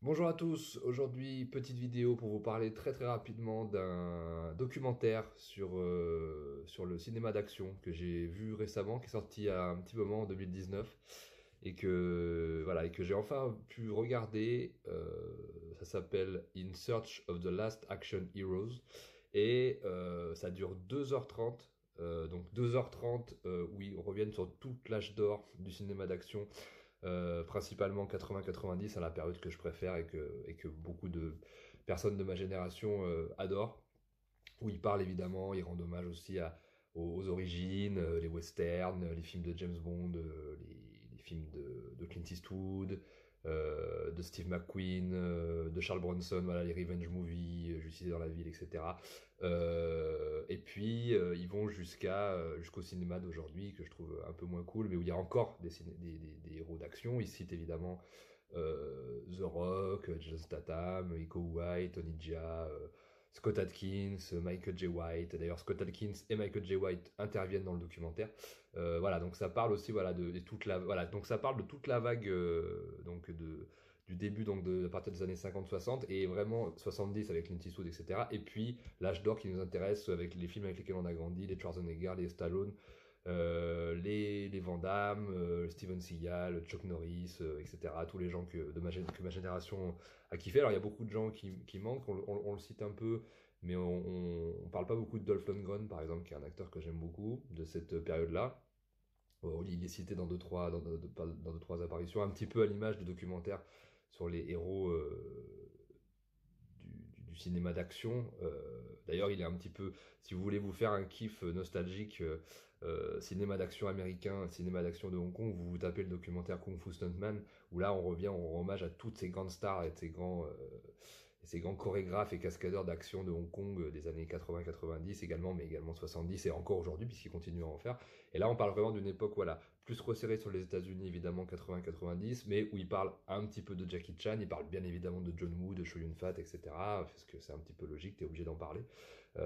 Bonjour à tous, aujourd'hui petite vidéo pour vous parler très rapidement d'un documentaire sur le cinéma d'action que j'ai vu récemment, qui est sorti il y a un petit moment en 2019 et que j'ai enfin pu regarder. Ça s'appelle In Search of the Last Action Heroes et ça dure 2h30. Donc 2h30 où ils reviennent sur toute l'âge d'or du cinéma d'action, principalement 80-90, à la période que je préfère et que beaucoup de personnes de ma génération adorent, où il parle évidemment, il rend hommage aussi aux origines, les westerns, les films de James Bond, les films de Clint Eastwood, de Steve McQueen, de Charles Bronson, voilà, les revenge movies, Justice dans la ville, etc. Et puis ils vont jusqu'au cinéma d'aujourd'hui, que je trouve un peu moins cool, mais où il y a encore des héros d'action. Ils citent évidemment The Rock, Jason Statham, Iko Uwais, Tony Jaa, Scott Adkins, Michael J. White. D'ailleurs, Scott Adkins et Michael J. White interviennent dans le documentaire. Voilà, donc ça parle aussi, voilà, voilà, donc ça parle de toute la vague, du début, donc à partir des années 50-60 et vraiment 70 avec Clint Eastwood, etc. Et puis l'âge d'or qui nous intéresse avec les films avec lesquels on a grandi, les Schwarzenegger, les Stallone, les Van Damme, Steven Seagal, Chuck Norris, etc. Tous les gens que ma génération a kiffé. Alors il y a beaucoup de gens qui manquent, on le cite un peu, mais on parle pas beaucoup de Dolph Lundgren, par exemple, qui est un acteur que j'aime beaucoup de cette période-là. Il est cité dans dans deux, trois apparitions, un petit peu à l'image du documentaire sur les héros du cinéma d'action. D'ailleurs, il est un petit peu, si vous voulez vous faire un kiff nostalgique, cinéma d'action américain, cinéma d'action de Hong Kong, vous vous tapez le documentaire Kung Fu Stuntman, où là on rend hommage à toutes ces grandes stars et ces grands chorégraphes et cascadeurs d'action de Hong Kong des années 80-90 également, mais également 70 et encore aujourd'hui, puisqu'ils continuent à en faire. Et là, on parle vraiment d'une époque, voilà, plus resserrée sur les États-Unis, évidemment, 80-90, mais où il parle un petit peu de Jackie Chan, il parle bien évidemment de John Woo, de Chow Yun-fat, etc., parce que c'est un petit peu logique, t'es obligé d'en parler. Ce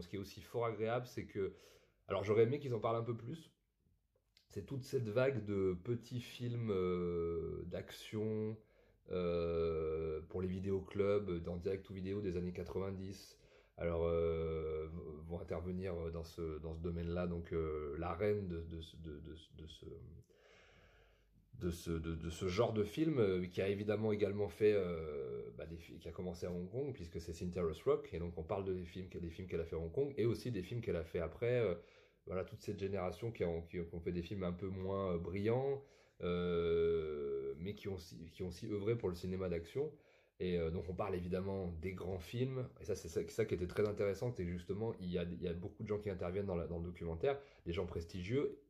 qui est aussi fort agréable, c'est que, alors j'aurais aimé qu'ils en parlent un peu plus, c'est toute cette vague de petits films d'action pour les vidéoclubs, dans direct ou vidéo des années 90. Alors, vont intervenir dans ce domaine-là, donc la reine de ce genre de film, qui a évidemment également fait, qui a commencé à Hong Kong, puisque c'est Cynthia Rothrock, et donc on parle des films qu'elle a fait à Hong Kong, et aussi des films qu'elle a fait après. Voilà, toute cette génération qui ont fait des films un peu moins brillants, mais qui ont aussi œuvré pour le cinéma d'action. Et donc on parle évidemment des grands films, et ça c'est ça qui était très intéressant, c'est que justement il y a beaucoup de gens qui interviennent dans le documentaire, des gens prestigieux,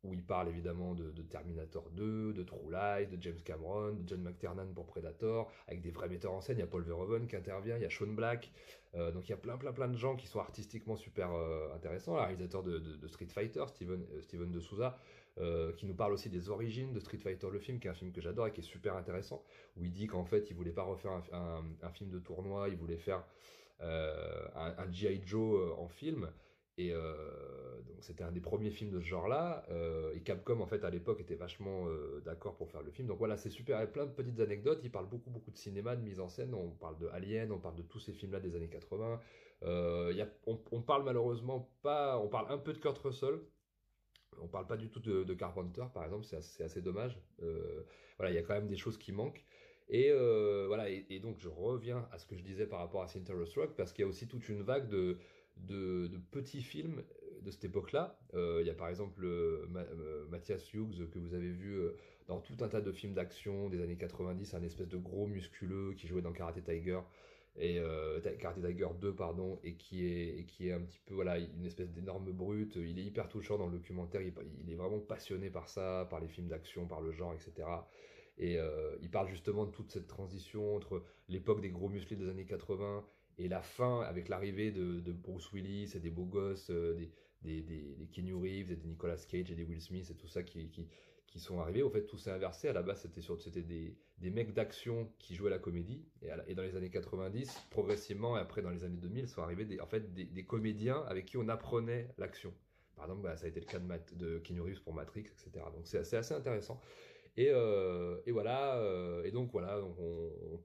où il parle évidemment de Terminator 2, de True Lies, de James Cameron, de John McTiernan pour Predator, avec des vrais metteurs en scène. Il y a Paul Verhoeven qui intervient, il y a Shane Black. Donc il y a plein de gens qui sont artistiquement super intéressants. Le réalisateur de Street Fighter, Steven de Souza, qui nous parle aussi des origines de Street Fighter, le film, qui est un film que j'adore et qui est super intéressant, où il dit qu'en fait il voulait pas refaire un film de tournoi, il voulait faire un G.I. Joe en film. Et donc c'était un des premiers films de ce genre-là. Et Capcom, en fait, à l'époque, était vachement d'accord pour faire le film. Donc voilà, c'est super. Il y a plein de petites anecdotes. Il parle beaucoup de cinéma, de mise en scène. On parle de Alien, on parle de tous ces films-là des années 80. On parle malheureusement pas. On parle un peu de Kurt Russell. On parle pas du tout de Carpenter, par exemple. C'est assez dommage. Voilà, il y a quand même des choses qui manquent. Et voilà, et donc je reviens à ce que je disais par rapport à Cynthia Rothrock, parce qu'il y a aussi toute une vague de petits films de cette époque-là. Il y a par exemple Matthias Hughes, que vous avez vu dans tout un tas de films d'action des années 90, un espèce de gros musculeux qui jouait dans Karate Tiger. Et Karate Tiger 2, pardon, et qui est un petit peu, voilà, une espèce d'énorme brute. Il est hyper touchant dans le documentaire, il est vraiment passionné par ça, par les films d'action, par le genre, etc. Et il parle justement de toute cette transition entre l'époque des gros musclés des années 80 et la fin, avec l'arrivée de Bruce Willis et des beaux gosses, des Keanu Reeves et des Nicolas Cage et des Will Smith et tout ça qui sont arrivés. Au fait, tout s'est inversé. À la base, c'était des mecs d'action qui jouaient la comédie. Et dans les années 90, progressivement, et après dans les années 2000, sont arrivés en fait, des comédiens avec qui on apprenait l'action. Par exemple, bah, ça a été le cas de Keanu Reeves pour Matrix, etc. Donc c'est assez intéressant. Et voilà,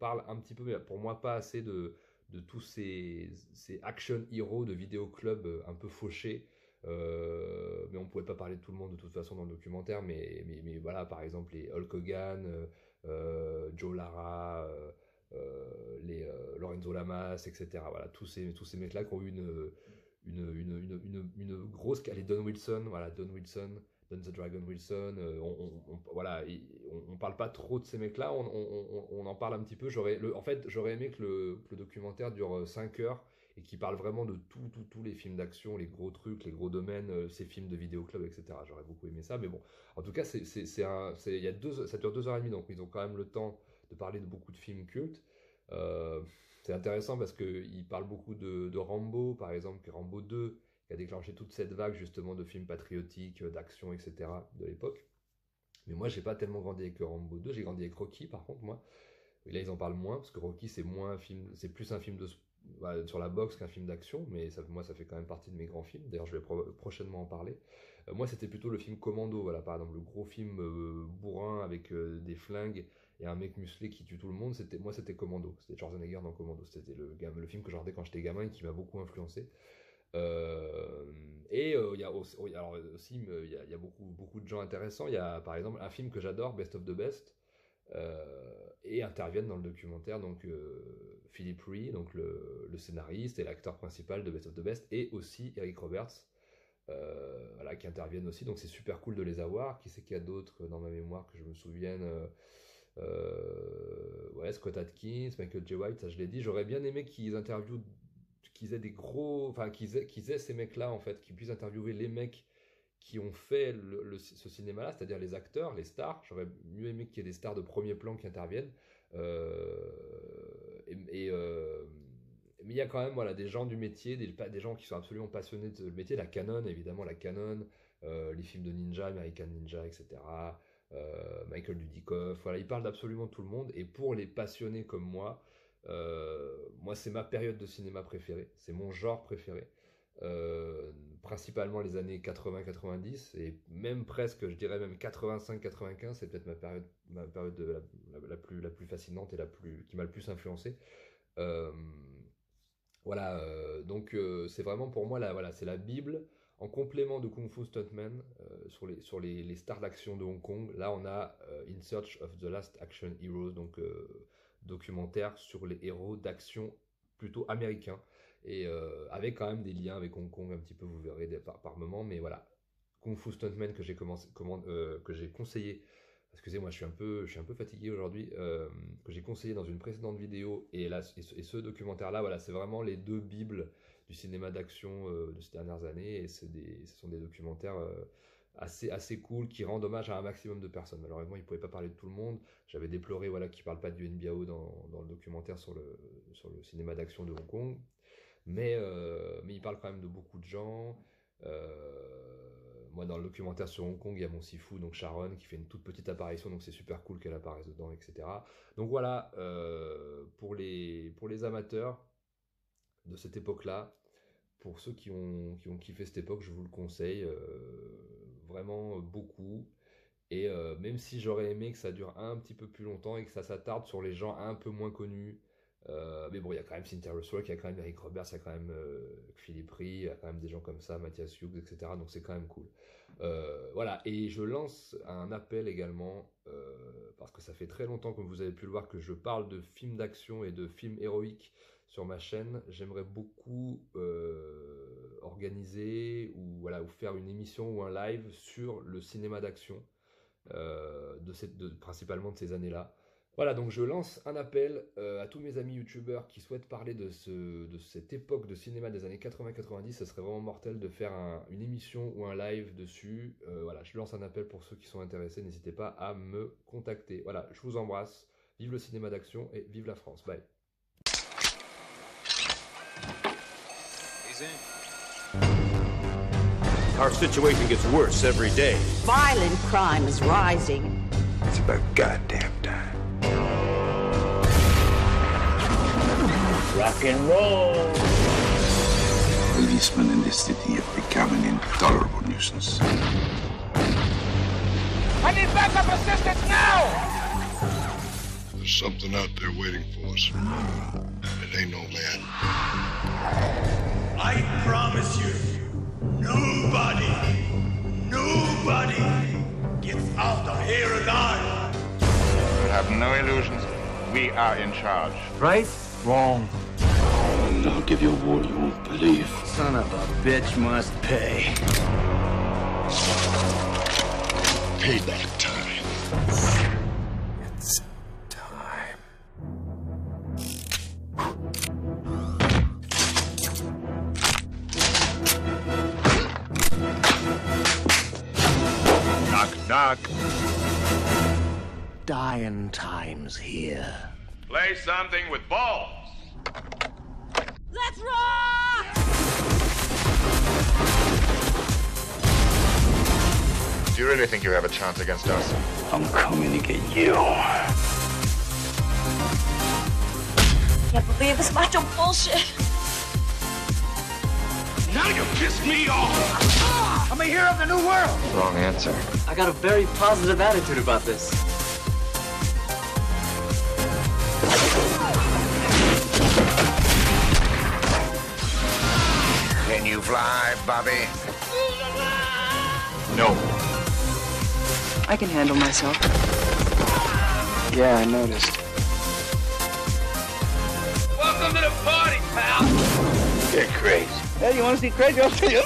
parle un petit peu, mais pour moi pas assez de tous ces action heroes de vidéoclub un peu fauchés. Mais on pouvait pas parler de tout le monde de toute façon dans le documentaire, mais voilà, par exemple les Hulk Hogan, Joe Lara, les Lorenzo Lamas, etc. Voilà, tous ces mecs-là qui ont eu une grosse... Les Don Wilson, voilà, Don the Dragon Wilson, voilà, on parle pas trop de ces mecs-là, on en parle un petit peu. En fait, j'aurais aimé que le documentaire dure 5 heures et qu'il parle vraiment de tous les films d'action, les gros trucs, les gros domaines, ces films de vidéoclub, etc. J'aurais beaucoup aimé ça, mais bon, en tout cas, ça dure 2h30, donc ils ont quand même le temps de parler de beaucoup de films cultes. C'est intéressant parce qu'il parle beaucoup de Rambo, par exemple, Rambo 2, qui a déclenché toute cette vague justement de films patriotiques, d'action, etc. de l'époque. Mais moi, j'ai pas tellement grandi avec Rambo 2, j'ai grandi avec Rocky, par contre, moi. Et là, ils en parlent moins, parce que Rocky, c'est plus un film sur la boxe qu'un film d'action, mais moi, ça fait quand même partie de mes grands films. D'ailleurs, je vais prochainement en parler. Moi, c'était plutôt le film Commando, voilà, par exemple, le gros film bourrin avec des flingues et un mec musclé qui tue tout le monde. Moi, c'était Commando. C'était Schwarzenegger dans Commando. C'était le film que je regardais quand j'étais gamin et qui m'a beaucoup influencé. Il y a aussi il y a beaucoup de gens intéressants. Il y a par exemple un film que j'adore, Best of the Best, et interviennent dans le documentaire donc Philip Ree, donc le scénariste et l'acteur principal de Best of the Best, et aussi Eric Roberts, voilà, qui interviennent aussi. Donc c'est super cool de les avoir. Qui c'est qu'il y a d'autres dans ma mémoire que je me souvienne? Ouais, Scott Adkins, Michael J. White, ça je l'ai dit. J'aurais bien aimé qu'ils interviewent, qu'ils aient des gros, enfin qu'ils aient ces mecs-là en fait, qu'ils puissent interviewer les mecs qui ont fait ce cinéma-là, c'est-à-dire les acteurs, les stars. J'aurais mieux aimé qu'il y ait des stars de premier plan qui interviennent. Mais il y a quand même, voilà, des gens du métier, des gens qui sont absolument passionnés de le métier. La Canon, évidemment, les films de ninja, American Ninja, etc. Michael Dudikoff, voilà, ils parlent d'absolument tout le monde. Et pour les passionnés comme moi, c'est ma période de cinéma préférée, c'est mon genre préféré. Principalement les années 80-90 et même presque, je dirais même 85-95, c'est peut-être ma période la plus fascinante et qui m'a le plus influencé. Voilà, donc c'est vraiment pour moi voilà, c'est la Bible en complément de Kung Fu Stuntman sur les stars d'action de Hong Kong. Là, on a In Search of the Last Action Heroes, donc documentaire sur les héros d'action plutôt américains. Et avec quand même des liens avec Hong Kong un petit peu, vous verrez par moment, mais voilà. Kung Fu Stuntman que j'ai conseillé, excusez-moi, je suis un peu fatigué aujourd'hui, que j'ai conseillé dans une précédente vidéo, et ce documentaire-là, voilà, c'est vraiment les deux bibles du cinéma d'action de ces dernières années, et ce sont des documentaires assez cool qui rendent hommage à un maximum de personnes. Malheureusement, ils ne pouvaient pas parler de tout le monde. J'avais déploré, voilà, qu'ils ne parlent pas de Yuen Biao dans le documentaire sur le cinéma d'action de Hong Kong. Mais il parle quand même de beaucoup de gens. Moi, dans le documentaire sur Hong Kong, il y a mon Sifu, donc Sharon, qui fait une toute petite apparition, donc c'est super cool qu'elle apparaisse dedans, etc. Donc voilà, pour les amateurs de cette époque-là, pour ceux qui ont kiffé cette époque, je vous le conseille vraiment beaucoup. Et même si j'aurais aimé que ça dure un petit peu plus longtemps et que ça s'attarde sur les gens un peu moins connus, mais bon, il y a quand même Cynthia Rothrock, il y a quand même Eric Roberts, il y a quand même Philip Ree, il y a quand même des gens comme ça, Matthias Hughes, etc. Donc c'est quand même cool. Voilà, et je lance un appel également, parce que ça fait très longtemps, comme vous avez pu le voir, que je parle de films d'action et de films héroïques sur ma chaîne. J'aimerais beaucoup organiser ou faire une émission ou un live sur le cinéma d'action, principalement de ces années-là. Voilà, donc je lance un appel à tous mes amis youtubeurs qui souhaitent parler de cette époque de cinéma des années 80-90. Ce serait vraiment mortel de faire une émission ou un live dessus. Voilà, je lance un appel pour ceux qui sont intéressés. N'hésitez pas à me contacter. Voilà, je vous embrasse. Vive le cinéma d'action et vive la France. Bye. Our situation gets worse every day. Violent crime is rising. It's about goddamn time. Rock and roll. Policemen in this city have become an intolerable nuisance. I need backup assistance now! There's something out there waiting for us. It ain't no man. I promise you, nobody gets out of here alive. Have no illusions. We are in charge. Right? Wrong. I'll give you a war you won't believe. Son of a bitch must pay. Payback time. It's time. Knock, knock. Dying times here. Play something with balls. Let's rock! Do you really think you have a chance against us? I'm coming to get you. Can't believe this macho bullshit. Now you pissed me off! I'm a hero of the new world. Wrong answer. I got a very positive attitude about this. Can you fly, Bobby? No. I can handle myself. Yeah, I noticed. Welcome to the party, pal! You're crazy. Hey, you want to see crazy? I'll show you.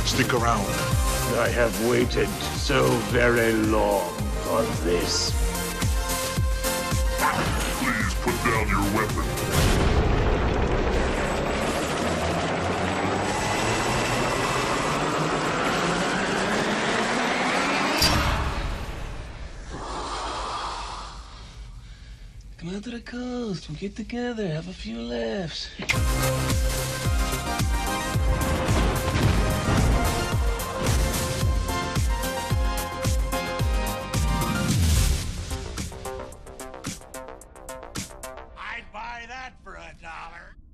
Stick around. I have waited so very long for this. Please put down your weapon. Come out to the coast. We'll get together. Have a few laughs. I'd buy that for $1.